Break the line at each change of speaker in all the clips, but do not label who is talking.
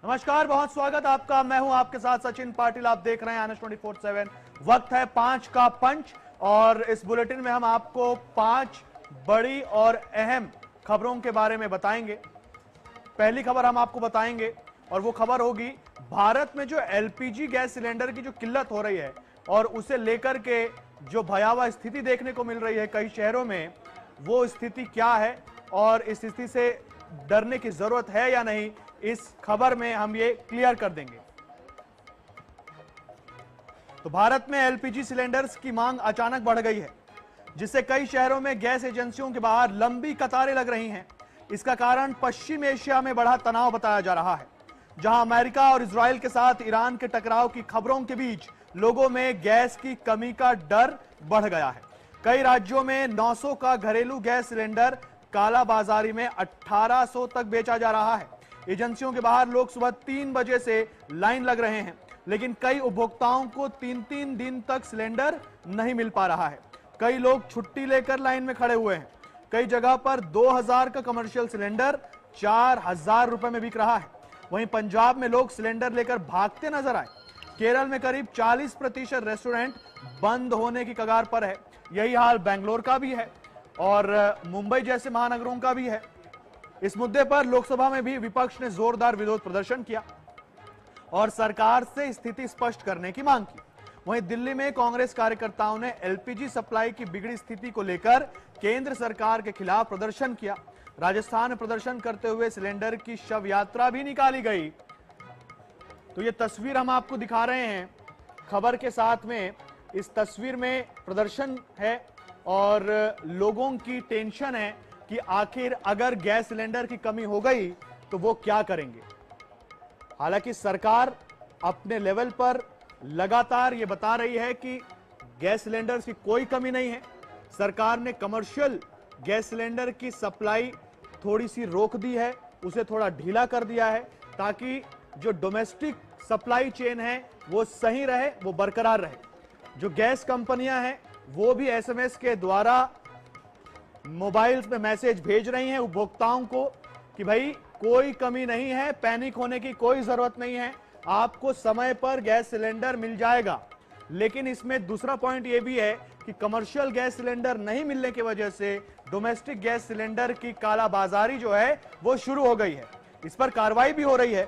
नमस्कार, बहुत स्वागत आपका। मैं हूं आपके साथ सचिन पाटिल। आप देख रहे हैं आनंद 24/7। वक्त है 5 का पंच और इस बुलेटिन में हम आपको 5 बड़ी और अहम खबरों के बारे में बताएंगे। पहली खबर हम आपको बताएंगे और वो खबर होगी भारत में जो एलपीजी गैस सिलेंडर की जो किल्लत हो रही है और उसे लेकर के जो भयावह स्थिति देखने को मिल रही है कई शहरों में, वो स्थिति क्या है और इस स्थिति से डरने की जरूरत है या नहीं, इस खबर में हम ये क्लियर कर देंगे। तो भारत में एलपीजी सिलेंडर्स की मांग अचानक बढ़ गई है, जिससे कई शहरों में गैस एजेंसियों के बाहर लंबी कतारें लग रही हैं। इसका कारण पश्चिम एशिया में बढ़ा तनाव बताया जा रहा है, जहां अमेरिका और इजराइल के साथ ईरान के टकराव की खबरों के बीच लोगों में गैस की कमी का डर बढ़ गया है। कई राज्यों में 900 का घरेलू गैस सिलेंडर कालाबाजारी में 1800 तक बेचा जा रहा है। एजेंसियों के बाहर लोग सुबह 3 बजे से लाइन लग रहे हैं, लेकिन कई उपभोक्ताओं को 3-3 दिन तक सिलेंडर नहीं मिल पा रहा है। कई लोग छुट्टी लेकर लाइन में खड़े हुए हैं। कई जगह पर 2000 का कमर्शियल सिलेंडर 4000 रुपए में बिक रहा है। वहीं पंजाब में लोग सिलेंडर लेकर भागते नजर आए। केरल में करीब 40% रेस्टोरेंट बंद होने की कगार पर है। यही हाल बेंगलोर का भी है और मुंबई जैसे महानगरों का भी है। इस मुद्दे पर लोकसभा में भी विपक्ष ने जोरदार विरोध प्रदर्शन किया और सरकार से स्थिति स्पष्ट करने की मांग की। वहीं दिल्ली में कांग्रेस कार्यकर्ताओं ने एलपीजी सप्लाई की बिगड़ी स्थिति को लेकर केंद्र सरकार के खिलाफ प्रदर्शन किया। राजस्थान में प्रदर्शन करते हुए सिलेंडर की शव यात्रा भी निकाली गई। तो ये तस्वीर हम आपको दिखा रहे हैं खबर के साथ में। इस तस्वीर में प्रदर्शन है और लोगों की टेंशन है कि आखिर अगर गैस सिलेंडर की कमी हो गई तो वो क्या करेंगे। हालांकि सरकार अपने लेवल पर लगातार ये बता रही है कि गैस सिलेंडर की कोई कमी नहीं है। सरकार ने कमर्शियल गैस सिलेंडर की सप्लाई थोड़ी सी रोक दी है, उसे थोड़ा ढीला कर दिया है, ताकि जो डोमेस्टिक सप्लाई चेन है वो सही रहे, वो बरकरार रहे। जो गैस कंपनियां हैं वो भी एसएमएस के द्वारा मोबाइल्स में मैसेज भेज रही हैं उपभोक्ताओं को कि भाई कोई कमी नहीं है, पैनिक होने की कोई जरूरत नहीं है, आपको समय पर गैस सिलेंडर मिल जाएगा। लेकिन इसमें दूसरा पॉइंट यह भी है कि कमर्शियल गैस सिलेंडर नहीं मिलने की वजह से डोमेस्टिक गैस सिलेंडर की कालाबाजारी जो है वो शुरू हो गई है। इस पर कार्रवाई भी हो रही है।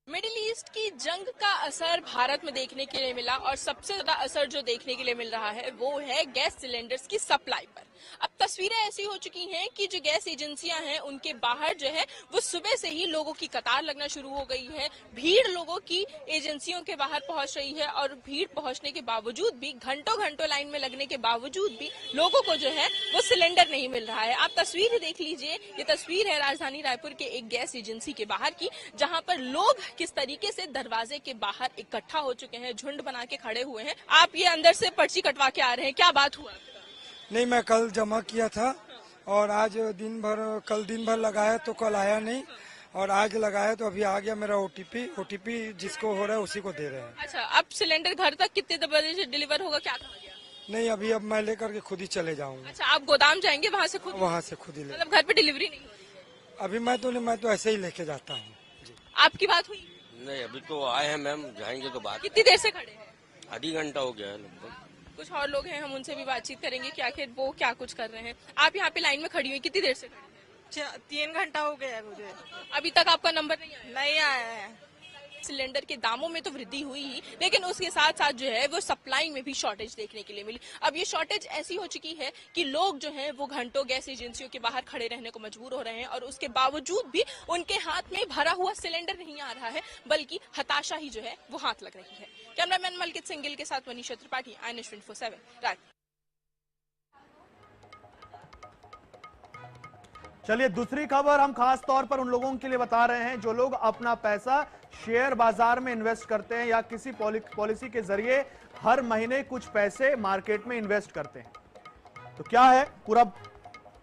मिडिल ईस्ट की जंग का असर भारत में देखने के लिए मिला और सबसे ज्यादा असर जो देखने के लिए मिल रहा है वो है गैस सिलेंडर्स की सप्लाई पर। अब तस्वीरें ऐसी हो चुकी हैं कि जो गैस एजेंसियां हैं उनके बाहर जो है वो सुबह से ही लोगों की कतार लगना शुरू हो गई है। भीड़ लोगों की एजेंसियों के बाहर पहुंच रही है और भीड़ पहुंचने के बावजूद भी, घंटों घंटों लाइन में लगने के बावजूद भी लोगों को जो है वो सिलेंडर नहीं मिल रहा है। आप तस्वीर ही देख लीजिए, ये तस्वीर है राजधानी रायपुर के एक गैस एजेंसी के बाहर की, जहां पर लोग किस तरीके से दरवाजे के बाहर इकट्ठा हो चुके हैं, झुंड बना के खड़े हुए हैं। आप ये अंदर से पर्ची कटवा के आ रहे हैं, क्या बात हुआ?
नहीं, मैं कल जमा किया था और आज कल दिन भर लगाया तो कल आया नहीं और आज लगाया तो अभी आ गया मेरा ओटीपी जिसको हो रहा है उसी को दे रहे हैं।
अच्छा, अब सिलेंडर घर तक कितने बजे से डिलीवर होगा, क्या कहा गया?
नहीं, अभी अब मैं लेकर के खुद ही चले जाऊंगा।
अच्छा, आप गोदाम जाएंगे, वहाँ से खुद
ही ले।
मतलब घर पे डिलीवरी नहीं होगी?
अभी मैं तो ऐसे ही लेके जाता हूँ।
आपकी बात हुई?
नहीं, अभी तो आए हैं मैम, जाएंगे तो बात।
कितनी देर से खड़े हैं?
आधी घंटा हो गया है लगभग।
कुछ और लोग हैं, हम उनसे भी बातचीत करेंगे कि आखिर वो क्या कुछ कर रहे हैं। आप यहाँ पे लाइन में खड़ी हुई कितनी देर से खड़ी हैं?
3 घंटा हो गया है मुझे।
अभी तक आपका नंबर नहीं
आया है।
सिलेंडर के दामों में तो वृद्धि हुई ही, लेकिन उसके साथ साथ जो है वो सप्लाई में भी शॉर्टेज देखने के लिए मिली। अब ये शॉर्टेज ऐसी हो चुकी है कि लोग जो हैं वो घंटों गैस एजेंसियों के बाहर खड़े रहने को मजबूर हो रहे हैं और उसके बावजूद भी उनके हाथ में भरा हुआ सिलेंडर नहीं आ रहा है, बल्कि हताशा ही जो है वो हाथ लग रही है। कैमरामैन मलकित सिंगिल के साथ मनीषा त्रिपाठी, INS 24/7 रायपुर।
चलिए, दूसरी खबर हम खास तौर पर उन लोगों के लिए बता रहे हैं जो लोग अपना पैसा शेयर बाजार में इन्वेस्ट करते हैं या किसी पॉलिसी के जरिए हर महीने कुछ पैसे मार्केट में इन्वेस्ट करते हैं। तो क्या है, पूरा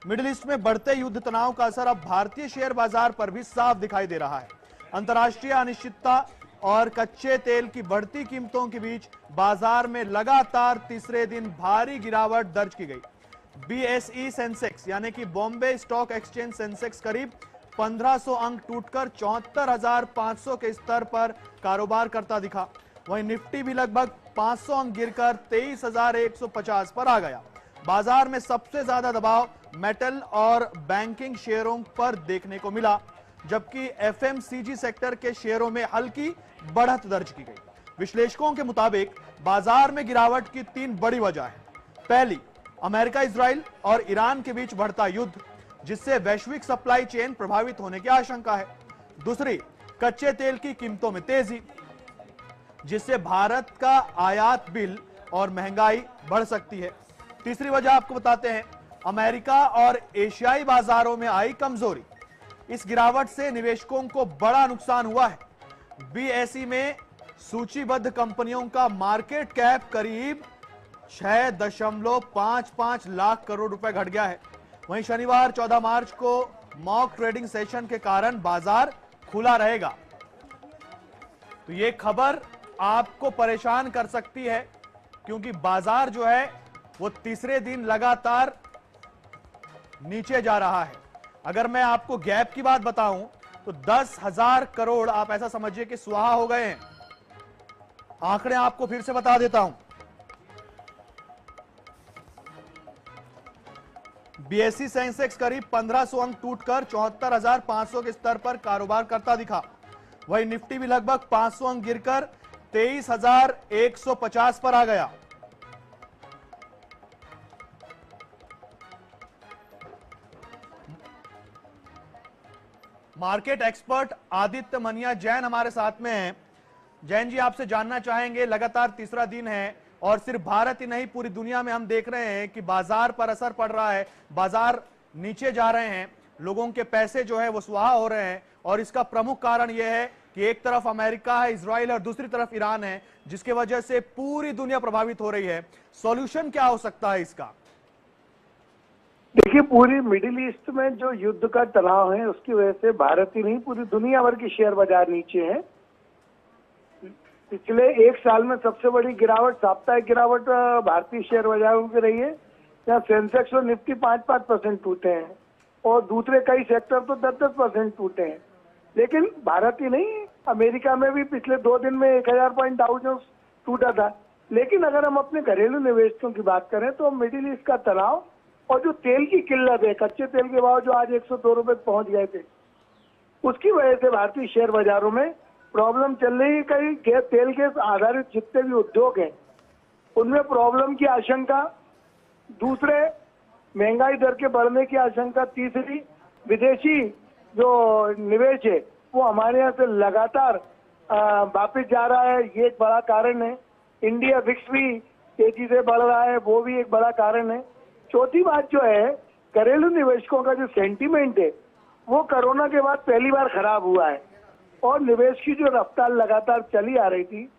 मिडिल ईस्ट में बढ़ते युद्ध तनाव का असर अब भारतीय शेयर बाजार पर भी साफ दिखाई दे रहा है। अंतर्राष्ट्रीय अनिश्चितता और कच्चे तेल की बढ़ती कीमतों के बीच बाजार में लगातार तीसरे दिन भारी गिरावट दर्ज की गई। BSE सेंसेक्स यानी कि बॉम्बे स्टॉक एक्सचेंज सेंसेक्स करीब 1500 अंक टूटकर 74,500 के स्तर पर कारोबार करता दिखा। वहीं निफ्टी भी लगभग 500 अंक गिरकर 23,150 पर आ गया। बाजार में सबसे ज्यादा दबाव मेटल और बैंकिंग शेयरों पर देखने को मिला, जबकि FMCG सेक्टर के शेयरों में हल्की बढ़त दर्ज की गई। विश्लेषकों के मुताबिक बाजार में गिरावट की 3 बड़ी वजह है। पहली, अमेरिका, इजराइल और ईरान के बीच बढ़ता युद्ध, जिससे वैश्विक सप्लाई चेन प्रभावित होने की आशंका है। दूसरी, कच्चे तेल की कीमतों में तेजी, जिससे भारत का आयात बिल और महंगाई बढ़ सकती है। तीसरी वजह आपको बताते हैं, अमेरिका और एशियाई बाजारों में आई कमजोरी। इस गिरावट से निवेशकों को बड़ा नुकसान हुआ है। BSE में सूचीबद्ध कंपनियों का मार्केट कैप करीब 6.55 लाख करोड़ रुपए घट गया है। वहीं शनिवार 14 मार्च को मॉक ट्रेडिंग सेशन के कारण बाजार खुला रहेगा। तो ये खबर आपको परेशान कर सकती है, क्योंकि बाजार जो है वो तीसरे दिन लगातार नीचे जा रहा है। अगर मैं आपको गैप की बात बताऊं तो 10,000 करोड़ आप ऐसा समझिए कि स्वाहा हो गए हैं। आंकड़े आपको फिर से बता देता हूं। BSE सेंसेक्स करीब 1500 अंक टूटकर 74,500 के स्तर पर कारोबार करता दिखा। वहीं निफ्टी भी लगभग 500 अंक गिरकर 23,150 पर आ गया। मार्केट एक्सपर्ट आदित्य मनिया जैन हमारे साथ में हैं। जैन जी, आपसे जानना चाहेंगे, लगातार तीसरा दिन है और सिर्फ भारत ही नहीं पूरी दुनिया में हम देख रहे हैं कि बाजार पर असर पड़ रहा है, बाजार नीचे जा रहे हैं, लोगों के पैसे जो है वो स्वाहा हो रहे हैं, और इसका प्रमुख कारण यह है कि एक तरफ अमेरिका है, इजराइल, और दूसरी तरफ ईरान है, जिसकी वजह से पूरी दुनिया प्रभावित हो रही है। सॉल्यूशन क्या हो सकता है इसका?
देखिए, पूरी मिडिल ईस्ट में जो युद्ध का तनाव है उसकी वजह से भारत ही नहीं पूरी दुनिया भर की शेयर बाजार नीचे है। पिछले 1 साल में सबसे बड़ी गिरावट, साप्ताहिक गिरावट भारतीय शेयर बाजारों की रही है। यहाँ सेंसेक्स और निफ्टी 5-5% टूटे हैं और दूसरे कई सेक्टर तो 10-10% टूटे हैं। लेकिन भारत ही नहीं, अमेरिका में भी पिछले 2 दिन में 1000 पॉइंट डाउ जोन्स टूटा था। लेकिन अगर हम अपने घरेलू निवेशकों की बात करें तो मिडिल ईस्ट का तनाव और जो तेल की किल्लत है, कच्चे तेल के भाव जो आज 102 रुपए पहुंच गए थे, उसकी वजह से भारतीय शेयर बाजारों में प्रॉब्लम चल रही है। कई तेल के आधारित जितने भी उद्योग हैं उनमें प्रॉब्लम की आशंका, दूसरे महंगाई दर के बढ़ने की आशंका, तीसरी विदेशी जो निवेश है वो हमारे यहाँ से लगातार वापिस जा रहा है, ये एक बड़ा कारण है। इंडिया विक्स भी तेजी से बढ़ रहा है, वो भी एक बड़ा कारण है। चौथी बात जो है, घरेलू निवेशकों का जो सेंटीमेंट है वो कोरोना के बाद पहली बार खराब हुआ है और निवेश की जो रफ्तार लगातार चली आ रही थी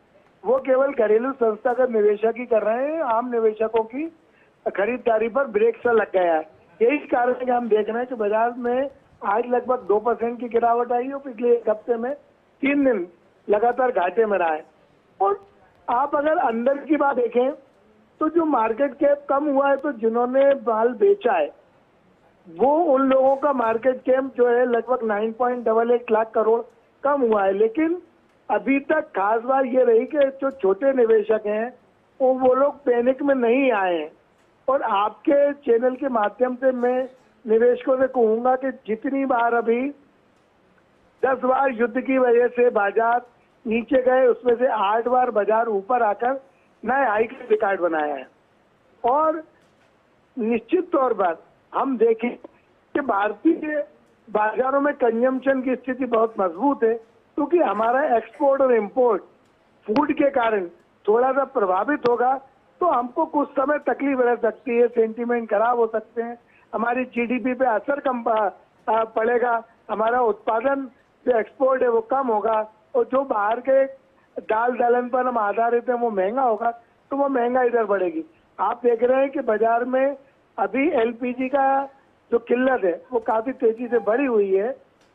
वो केवल घरेलू संस्थागत निवेशक ही कर रहे हैं। आम निवेशकों की खरीदारी पर ब्रेक सा लग गया है। यही कारण है कि हम देख रहे हैं कि बाजार में आज लगभग 2% की गिरावट आई है। पिछले 1 हफ्ते में 3 दिन लगातार घाटे में रहा है। और आप अगर अंदर की बात देखें तो जो मार्केट कैप कम हुआ है, तो जिन्होंने माल बेचा है वो उन लोगों का मार्केट कैप जो है लगभग 9.88 लाख करोड़ कम हुआ है। लेकिन अभी तक खास बात ये रही कि जो छोटे निवेशक हैं वो लोग पैनिक में नहीं आए हैं। और आपके चैनल के माध्यम से मैं निवेशकों से कहूंगा कि जितनी बार अभी 10 बार युद्ध की वजह से बाजार नीचे गए, उसमें से 8 बार बाजार ऊपर आकर नए हाई का रिकॉर्ड बनाया है। और निश्चित तौर पर हम देखें कि भारतीय बाजारों में कंजम्पशन की स्थिति बहुत मजबूत है, क्योंकि हमारा एक्सपोर्ट और इंपोर्ट फूड के कारण थोड़ा सा प्रभावित होगा तो हमको कुछ समय तकलीफ रह सकती है, सेंटीमेंट खराब हो सकते हैं, हमारी जीडीपी पे असर कम पड़ेगा, हमारा उत्पादन जो एक्सपोर्ट है वो कम होगा और जो बाहर के दाल दलहन पर हम आधारित हैं वो महंगा होगा, तो वो महंगा इधर बढ़ेगी। आप देख रहे हैं कि बाजार में अभी एलपीजी का जो किल्लत है वो काफी तेजी से बढ़ी हुई है।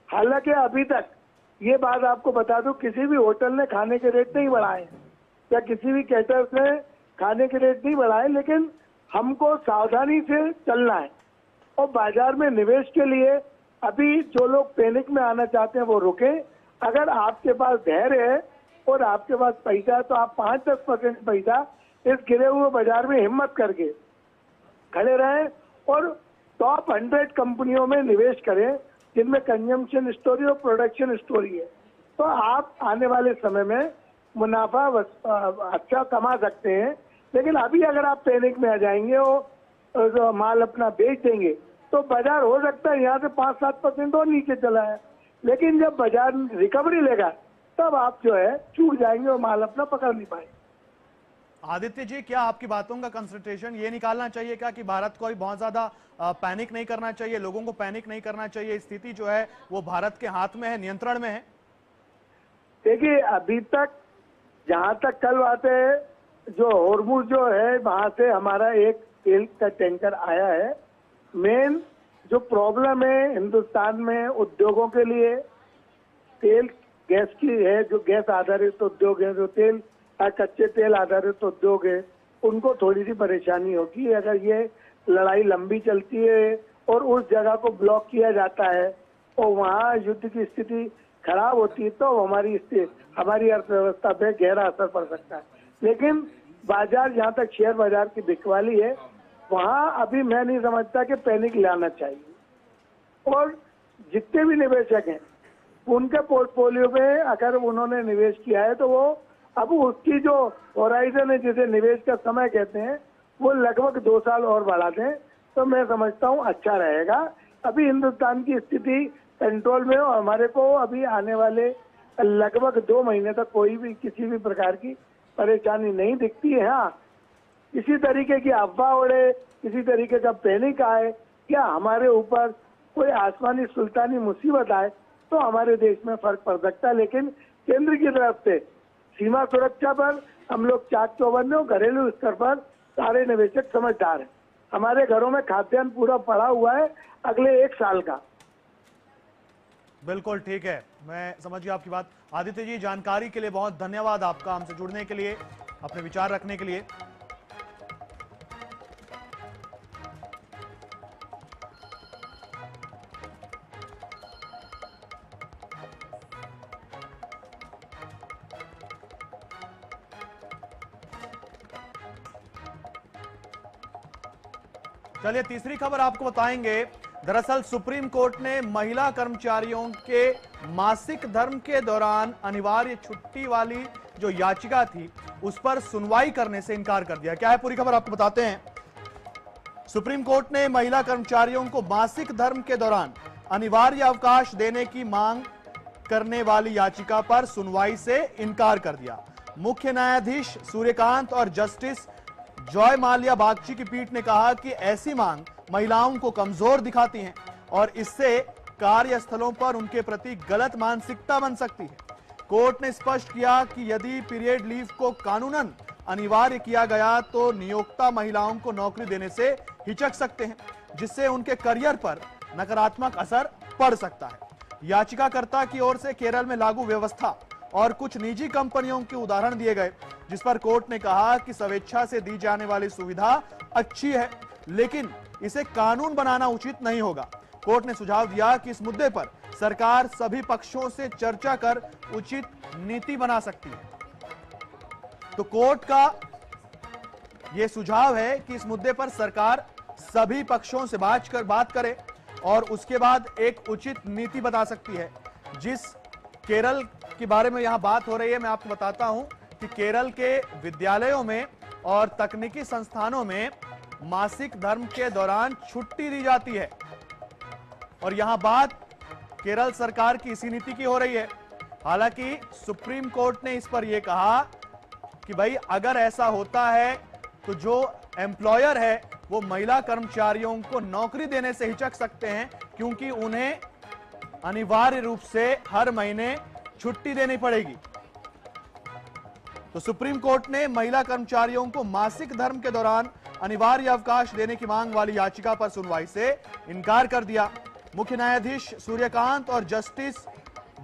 हालांकि अभी तक ये बात आपको बता दूं, किसी भी होटल ने खाने के रेट नहीं बढ़ाए या किसी भी कैटर्स ने खाने के रेट नहीं बढ़ाए, लेकिन हमको सावधानी से चलना है और बाजार में निवेश के लिए अभी जो लोग पैनिक में आना चाहते हैं वो रुके। अगर आपके पास धैर्य है और आपके पास पैसा है तो आप 5-10% पैसा इस गिरे हुए बाजार में हिम्मत करके खड़े रहें और टॉप 100 कंपनियों में निवेश करें जिनमें कंजम्पशन स्टोरी और प्रोडक्शन स्टोरी है। तो आप आने वाले समय में मुनाफा अच्छा कमा सकते हैं। लेकिन अभी अगर आप पैनिक में आ जाएंगे और माल अपना बेच देंगे तो बाजार हो सकता है यहाँ से 5-7% और नीचे चला है, लेकिन जब बाजार रिकवरी लेगा तब आप जो है चूक जाएंगे और माल अपना पकड़ नहीं पाएंगे।
आदित्य जी, क्या आपकी बातों का कंसंट्रेशन ये निकालना चाहिए क्या कि भारत को बहुत ज्यादा पैनिक नहीं करना चाहिए, लोगों को पैनिक नहीं करना चाहिए, स्थिति जो है वो भारत के हाथ में है, नियंत्रण में है?
देखिए, अभी तक जहां तक कल बात है, जो होर्मुज जो है वहां से हमारा एक तेल का टैंकर आया है। मेन जो प्रॉब्लम है हिंदुस्तान में उद्योगों के लिए तेल गैस की है, जो गैस आधारित उद्योग है, जो तेल कच्चे तेल आधारित उद्योग है, उनको थोड़ी सी परेशानी होगी अगर ये लड़ाई लंबी चलती है और उस जगह को ब्लॉक किया जाता है और वहाँ युद्ध की स्थिति खराब होती है तो हमारी अर्थव्यवस्था पे गहरा असर पड़ सकता है। लेकिन बाजार, जहाँ तक शेयर बाजार की बिकवाली है, वहाँ अभी मैं नहीं समझता कि पैनिक लाना चाहिए। और जितने भी निवेशक हैं उनके पोर्टफोलियो में अगर उन्होंने निवेश किया है तो वो अब उसकी जो होराइजन है, जिसे निवेश का समय कहते हैं, वो लगभग 2 साल और बढ़ा दें तो मैं समझता हूँ अच्छा रहेगा। अभी हिंदुस्तान की स्थिति कंट्रोल में और हमारे को अभी आने वाले लगभग 2 महीने तक कोई भी किसी भी प्रकार की परेशानी नहीं दिखती है। हाँ, किसी तरीके की अफवाह उड़े, किसी तरीके का पैनिक आए या हमारे ऊपर कोई आसमानी सुल्तानी मुसीबत आए तो हमारे देश में फर्क पड़ सकता है। लेकिन केंद्र की तरफ से सीमा सुरक्षा पर हम लोग चाक चौबंद और घरेलू स्तर पर सारे निवेशक समझदार हैं। हमारे घरों में खाद्यान्न पूरा पड़ा हुआ है अगले 1 साल का।
बिल्कुल ठीक है, मैं समझ गया आपकी बात। आदित्य जी, जानकारी के लिए बहुत धन्यवाद आपका, हमसे जुड़ने के लिए, अपने विचार रखने के लिए। चलिए तीसरी खबर आपको बताएंगे। दरअसल सुप्रीम कोर्ट ने महिला कर्मचारियों के मासिक धर्म के दौरान अनिवार्य छुट्टी वाली जो याचिका थी उस पर सुनवाई करने से इनकार कर दिया। क्या है पूरी खबर आपको बताते हैं। सुप्रीम कोर्ट ने महिला कर्मचारियों को मासिक धर्म के दौरान अनिवार्य अवकाश देने की मांग करने वाली याचिका पर सुनवाई से इनकार कर दिया। मुख्य न्यायाधीश सूर्यकांत और जस्टिस जॉय माल्या बागची की पीठ ने कहा कि ऐसी मांग महिलाओं को कमजोर दिखाती हैं और इससे कार्यस्थलों पर उनके प्रति गलत मानसिकता बन सकती है। कोर्ट ने स्पष्ट किया कि यदि पीरियड लीव को कानूनन अनिवार्य किया गया तो नियोक्ता महिलाओं को नौकरी देने से हिचक सकते हैं, जिससे उनके करियर पर नकारात्मक असर पड़ सकता है। याचिकाकर्ता की ओर से केरल में लागू व्यवस्था और कुछ निजी कंपनियों के उदाहरण दिए गए, जिस पर कोर्ट ने कहा कि स्वेच्छा से दी जाने वाली सुविधा अच्छी है, लेकिन इसे कानून बनाना उचित नहीं होगा। कोर्ट ने सुझाव दिया कि इस मुद्दे पर सरकार सभी पक्षों से चर्चा कर उचित नीति बना सकती है। तो कोर्ट का यह सुझाव है कि इस मुद्दे पर सरकार सभी पक्षों से बात करे और उसके बाद एक उचित नीति बना सकती है। जिस केरल के बारे में यहां बात हो रही है, मैं आपको बताता हूं कि केरल के विद्यालयों में और तकनीकी संस्थानों में मासिक धर्म के दौरान छुट्टी दी जाती है और यहां बात केरल सरकार की इसी नीति की हो रही है। हालांकि सुप्रीम कोर्ट ने इस पर यह कहा कि भाई अगर ऐसा होता है तो जो एम्प्लॉयर है वो महिला कर्मचारियों को नौकरी देने से हिचक सकते हैं, क्योंकि उन्हें अनिवार्य रूप से हर महीने छुट्टी देनी पड़ेगी। तो सुप्रीम कोर्ट ने महिला कर्मचारियों को मासिक धर्म के दौरान अनिवार्य अवकाश देने की मांग वाली याचिका पर सुनवाई से इनकार कर दिया। मुख्य न्यायाधीश सूर्यकांत और जस्टिस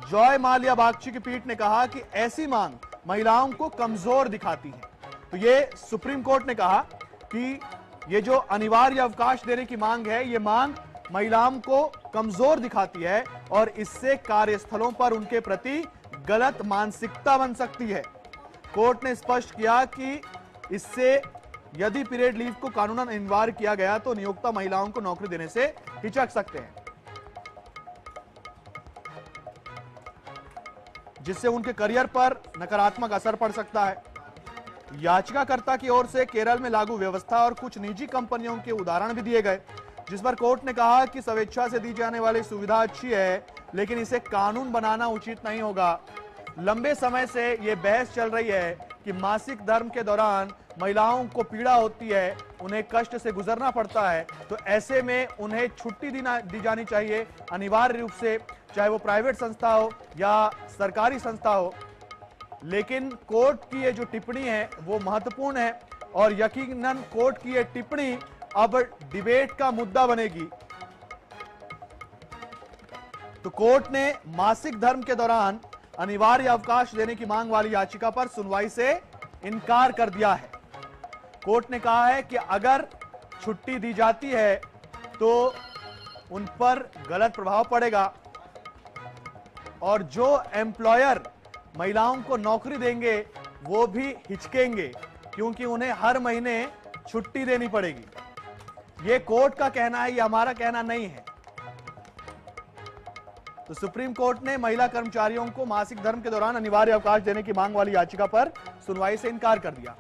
जॉय माल्या बागची की पीठ ने कहा कि ऐसी मांग महिलाओं को कमजोर दिखाती है। तो ये सुप्रीम कोर्ट ने कहा कि ये जो अनिवार्य अवकाश देने की मांग है, ये मांग महिलाओं को कमजोर दिखाती है और इससे कार्यस्थलों पर उनके प्रति गलत मानसिकता बन सकती है। कोर्ट ने स्पष्ट किया कि इससे यदि पीरियड लीव को कानूनन अनिवार्य किया गया तो नियोक्ता महिलाओं को नौकरी देने से हिचक सकते हैं, जिससे उनके करियर पर नकारात्मक असर पड़ सकता है। याचिकाकर्ता की ओर से केरल में लागू व्यवस्था और कुछ निजी कंपनियों के उदाहरण भी दिए गए, जिस पर कोर्ट ने कहा कि स्वेच्छा से दी जाने वाली सुविधा अच्छी है, लेकिन इसे कानून बनाना उचित नहीं होगा। लंबे समय से यह बहस चल रही है कि मासिक धर्म के दौरान महिलाओं को पीड़ा होती है, उन्हें कष्ट से गुजरना पड़ता है, तो ऐसे में उन्हें छुट्टी दी जानी चाहिए अनिवार्य रूप से, चाहे वो प्राइवेट संस्था हो या सरकारी संस्था हो। लेकिन कोर्ट की ये जो टिप्पणी है वो महत्वपूर्ण है और यकीनन कोर्ट की ये टिप्पणी अब डिबेट का मुद्दा बनेगी। तो कोर्ट ने मासिक धर्म के दौरान अनिवार्य अवकाश देने की मांग वाली याचिका पर सुनवाई से इनकार कर दिया है। कोर्ट ने कहा है कि अगर छुट्टी दी जाती है तो उन पर गलत प्रभाव पड़ेगा और जो एम्प्लॉयर महिलाओं को नौकरी देंगे वो भी हिचकेंगे, क्योंकि उन्हें हर महीने छुट्टी देनी पड़ेगी। ये कोर्ट का कहना है, ये हमारा कहना नहीं है। तो सुप्रीम कोर्ट ने महिला कर्मचारियों को मासिक धर्म के दौरान अनिवार्य अवकाश देने की मांग वाली याचिका पर सुनवाई से इनकार कर दिया।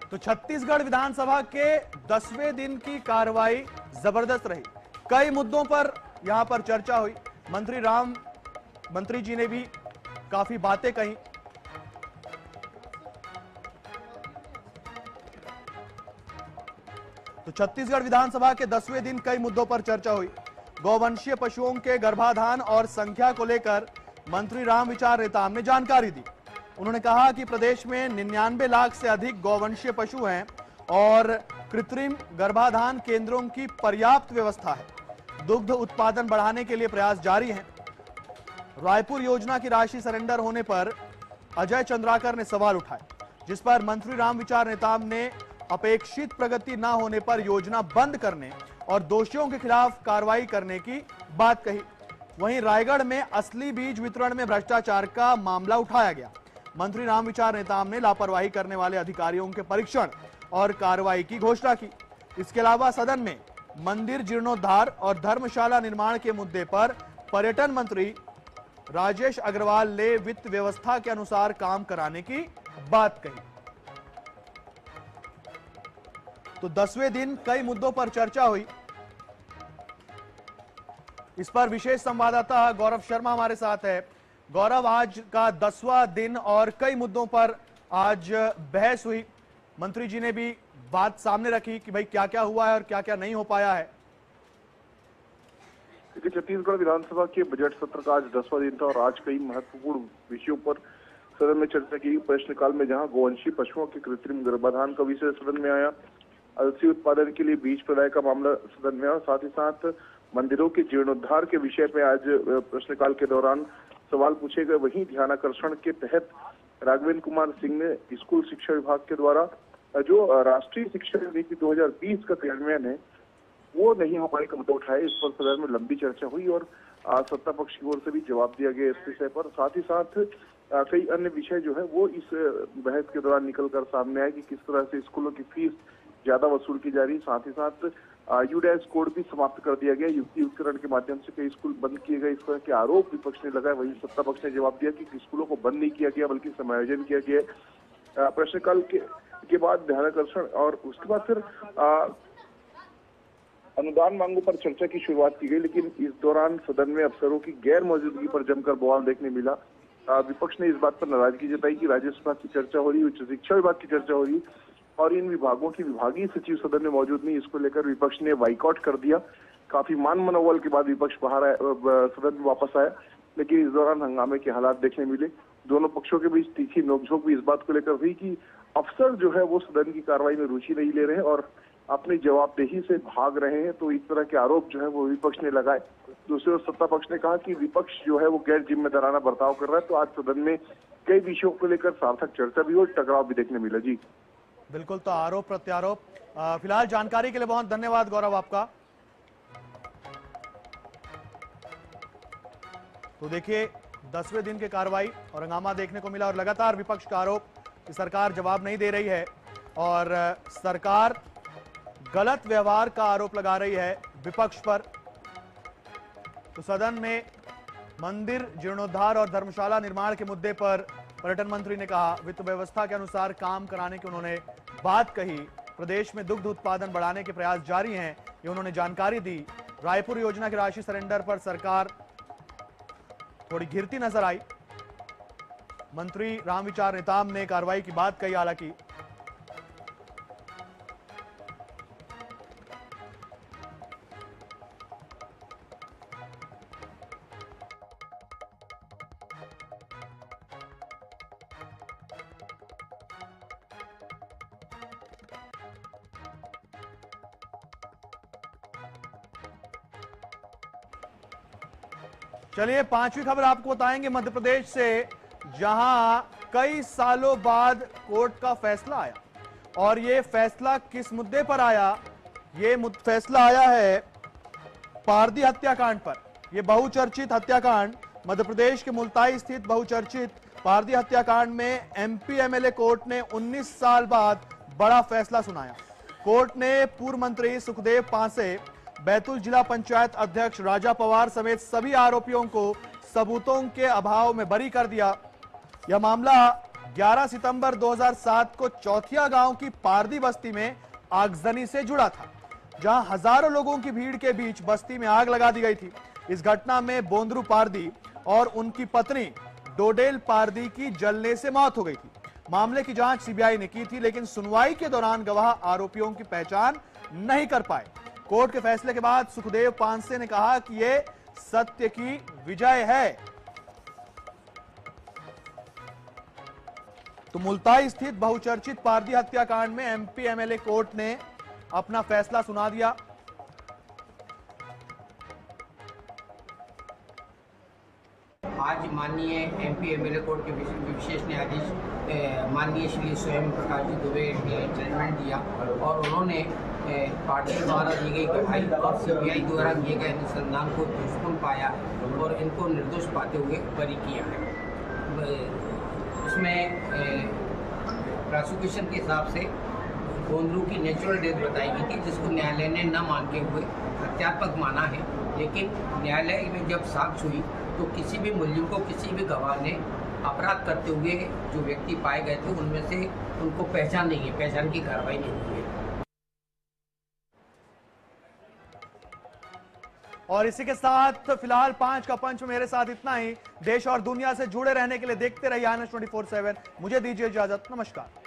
तो छत्तीसगढ़ विधानसभा के 10वें दिन की कार्रवाई जबरदस्त रही। कई मुद्दों पर यहां पर चर्चा हुई। मंत्री जी ने भी काफी बातें कही। तो छत्तीसगढ़ विधानसभा के 10वें दिन कई मुद्दों पर चर्चा हुई। गौवंशीय पशुओं के गर्भाधान और संख्या को लेकर मंत्री रामविचार नेताम ने जानकारी दी। उन्होंने कहा कि प्रदेश में 99 लाख से अधिक गौवंशीय पशु हैं और कृत्रिम गर्भाधान केंद्रों की पर्याप्त व्यवस्था है। दुग्ध उत्पादन बढ़ाने के लिए प्रयास जारी हैं। रायपुर योजना की राशि सरेंडर होने पर अजय चंद्राकर ने सवाल उठाए, जिस पर मंत्री रामविचार नेताम ने अपेक्षित प्रगति न होने पर योजना बंद करने और दोषियों के खिलाफ कार्रवाई करने की बात कही। वहीं रायगढ़ में असली बीज वितरण में भ्रष्टाचार का मामला उठाया गया। मंत्री रामविचार नेताम ने लापरवाही करने वाले अधिकारियों के परीक्षण और कार्रवाई की घोषणा की। इसके अलावा सदन में मंदिर जीर्णोद्धार और धर्मशाला निर्माण के मुद्दे पर पर्यटन मंत्री राजेश अग्रवाल ने वित्त व्यवस्था के अनुसार काम कराने की बात कही। तो 10वें दिन कई मुद्दों पर चर्चा हुई। इस पर विशेष संवाददाता गौरव शर्मा हमारे साथ है। गौरव, आज का 10वां दिन और कई मुद्दों पर आज बहस हुई। मंत्री जी ने भी बात सामने रखी कि भाई क्या क्या हुआ है और क्या क्या नहीं हो पाया है।
देखिए, छत्तीसगढ़ विधानसभा के बजट सत्र का आज 10वां दिन था और आज कई महत्वपूर्ण विषयों पर सदन में चर्चा की। प्रश्नकाल में जहां गोवंशीय पशुओं के कृत्रिम गर्भाधान का विषय सदन में आया, अलसी उत्पादन के लिए बीज प्रदाय का मामला सदन में आया, साथ ही साथ मंदिरों के जीर्णोद्धार के विषय पे आज प्रश्नकाल के दौरान सवाल पूछे गए। वहीं ध्यानाकर्षण के तहत राघवेंद्र कुमार सिंह ने स्कूल शिक्षा विभाग के द्वारा जो राष्ट्रीय शिक्षा नीति 2020 का क्रियान्वयन है वो नहीं हो पाने का मुद्दा उठाया। इस पर सदन में लंबी चर्चा हुई और सत्ता पक्ष की ओर से भी जवाब दिया गया इस विषय पर। साथ ही साथ कई अन्य विषय जो है वो इस बहस के दौरान निकल कर सामने आए कि किस तरह से स्कूलों की फीस ज्यादा वसूल की जा रही। साथ ही साथ यूडैस कोड भी समाप्त कर दिया गया। युक्तिकरण के माध्यम से कई स्कूल बंद किए गए, इस तरह के आरोप विपक्ष ने लगाए। वहीं सत्ता पक्ष ने जवाब दिया कि स्कूलों को बंद नहीं किया गया बल्कि समायोजन किया गया। प्रश्नकाल के बाद ध्यानाकर्षण और उसके बाद फिर अनुदान मांगों पर चर्चा की शुरुआत की गई, लेकिन इस दौरान सदन में अफसरों की गैर मौजूदगी पर जमकर बवाल देखने मिला। विपक्ष ने इस बात पर नाराजगी जताई कि राजस्व विभाग की चर्चा हो रही, उच्च शिक्षा विभाग की चर्चा हो रही और इन विभागों की विभागीय सचिव सदन में मौजूद नहीं। इसको लेकर विपक्ष ने बाइकआउट कर दिया। काफी मान मनोबल के बाद विपक्ष बाहर आया, सदन में वापस आया, लेकिन इस दौरान हंगामे के हालात देखने मिले। दोनों पक्षों के बीच तीखी नोकझोंक भी इस बात को लेकर हुई कि अफसर जो है वो सदन की कार्रवाई में रुचि नहीं ले रहे हैं और अपनी जवाबदेही से भाग रहे हैं। तो इस तरह के आरोप जो है वो विपक्ष ने लगाए। दूसरी ओर सत्ता पक्ष ने कहा कि विपक्ष जो है वो गैर जिम्मेदाराना बर्ताव कर रहा है। तो आज सदन में कई विषयों को लेकर सार्थक चर्चा भी और टकराव भी देखने मिला। जी
बिल्कुल, तो आरोप प्रत्यारोप। फिलहाल जानकारी के लिए बहुत धन्यवाद गौरव आपका। तो देखिए 10वें दिन की कार्रवाई और हंगामा देखने को मिला और लगातार विपक्ष का आरोप कि सरकार जवाब नहीं दे रही है और सरकार गलत व्यवहार का आरोप लगा रही है विपक्ष पर। तो सदन में मंदिर जीर्णोद्धार और धर्मशाला निर्माण के मुद्दे पर पर्यटन मंत्री ने कहा वित्त व्यवस्था के अनुसार काम कराने की उन्होंने बात कही। प्रदेश में दुग्ध उत्पादन बढ़ाने के प्रयास जारी हैं, ये उन्होंने जानकारी दी। रायपुर योजना की राशि सरेंडर पर सरकार थोड़ी घिरती नजर आई। मंत्री रामविचार नेताम ने कार्रवाई की बात कही। हालांकि चलिए पांचवी खबर आपको बताएंगे मध्य प्रदेश से, जहां कई सालों बाद कोर्ट का फैसला आया। और ये फैसला किस मुद्दे पर आया? ये फैसला आया है पारदी हत्याकांड पर। यह बहुचर्चित हत्याकांड मध्य प्रदेश के मुल्ताई स्थित बहुचर्चित पारदी हत्याकांड में एमपी एमएलए कोर्ट ने 19 साल बाद बड़ा फैसला सुनाया। कोर्ट ने पूर्व मंत्री सुखदेव पांसे, बैतूल जिला पंचायत अध्यक्ष राजा पवार समेत सभी आरोपियों को सबूतों के अभाव में बरी कर दिया। यह मामला 11 सितंबर 2007 को चौथिया गांव की पारदी बस्ती में आगजनी से जुड़ा था, जहां हजारों लोगों की भीड़ के बीच बस्ती में आग लगा दी गई थी। इस घटना में बोंदरू पारदी और उनकी पत्नी डोडेल पारदी की जलने से मौत हो गई थी। मामले की जांच सीबीआई ने की थी, लेकिन सुनवाई के दौरान गवाह आरोपियों की पहचान नहीं कर पाए। कोर्ट के फैसले के बाद सुखदेव पांसे ने कहा कि यह सत्य की विजय है। तो मुल्ताई स्थित बहुचर्चित पारदी हत्याकांड में एमपी एमएलए कोर्ट ने अपना फैसला सुना दिया।
आज माननीय एमपी एमएलए कोर्ट के विशेष न्यायाधीश माननीय श्री स्वयं प्रकाश जी दुबे ने जजमेंट दिया और उन्होंने पार्टी द्वारा दी गई गवाही और सीबीआई द्वारा किए गए अनुसंधान को दोषपूर्ण पाया और इनको निर्दोष पाते हुए बरी किया है। उसमें प्रोसिक्यूशन के हिसाब से बोंदरू की नेचुरल डेथ बताई गई थी, जिसको न्यायालय ने न मान के हुए हत्यात्मक माना है। लेकिन न्यायालय में जब साक्ष्य हुई तो किसी भी मुलजिम को किसी भी गवाह ने अपराध करते हुए जो व्यक्ति पाए गए थे उनमें से उनको पहचान नहीं है, पहचान की कार्रवाई नहीं हुई है।
और इसी के साथ फिलहाल 5 का पंच मेरे साथ इतना ही। देश और दुनिया से जुड़े रहने के लिए देखते रहिए IANS 24/7। मुझे दीजिए इजाजत, नमस्कार।